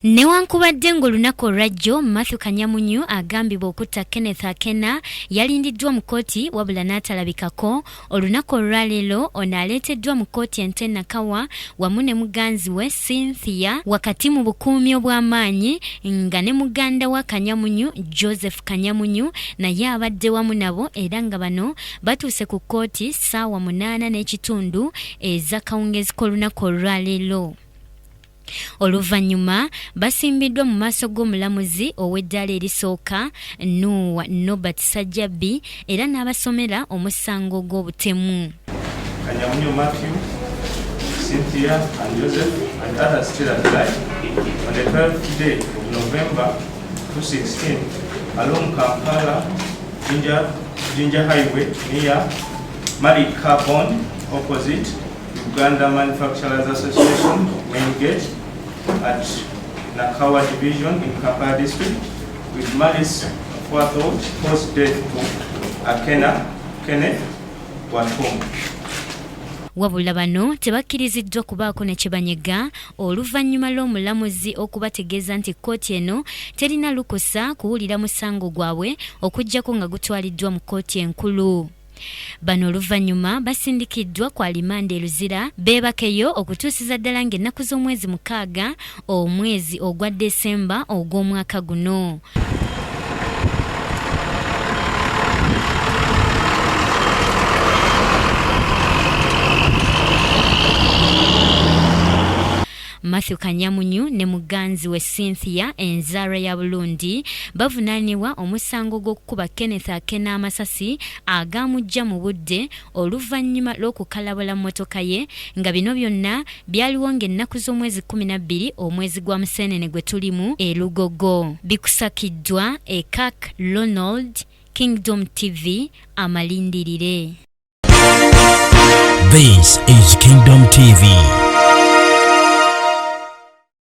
Newankubadde ng'olunaku olwajjo Matthew Kanyamunyu agambibwa okutta Kenneth Akena yalindiddwa mu kkooti wabula n'atalabikako. Olunaku olwaleero ono aleeteddwa mu kkooti ente Nakawa wamu ne muganzi we Cynthia wakati mu bukuumi obw'amaanyi nga ne muganda wa Kanyamunyu Joseph Kanyamunyu naye abadde wamu nabo era nga bano batuuse ku kkooti ssaawa 8:30 ez'akawungeezi k'olunaku olwaleero. Oluvannyuma basimbiddwa mu maaso g'omulamuzi ow'eddaala erisooka Nobert Sajjabbi era n'abasomera omusango gw'obutemu. Kanyamunyu Matthew, Cynthia and Joseph and others still alive on the 12th day of November 2016 along Kampala Ginger Highway near Mali Carbon opposite Uganda Manufacturers Association main gate at Nakawa Division in Kampala District with malice aforethought caused death to Kenneth Watomu. Wabula bano tebakkiriziddwa kubaako ne kibanyega oluvannyuma lw'omulamuzi okubategeeza nti kkooti eno terina lukusa kuwulira musango gwabwe okuggyako nga gutwaliddwa mu kkooti enkulu. Bano oluvannyuma basindikiddwa kwa limande eluzira beebakeyo okutuusiza ddala ng'ennaku z'omwezi 6 omwezi ogwa Desemba ogw'omwaka guno. Matthew Kanyamunyu ne muganzi we Cynthia enzaara ya Burundi bavunaanibwa omusango gw'okukuba Kenneth Akena amasasi agaamujja mu budde oluvannyuma lw'okukalabula mmotoka ye nga bino byonna byaliwo ng'ennaku z'omwezi 12 omwezi gwa Museenene gwe tulimu e Lugogo. Bikusakiddwa e Kak Ronald, Kingdom TV amalindirire. This is Kingdom TV.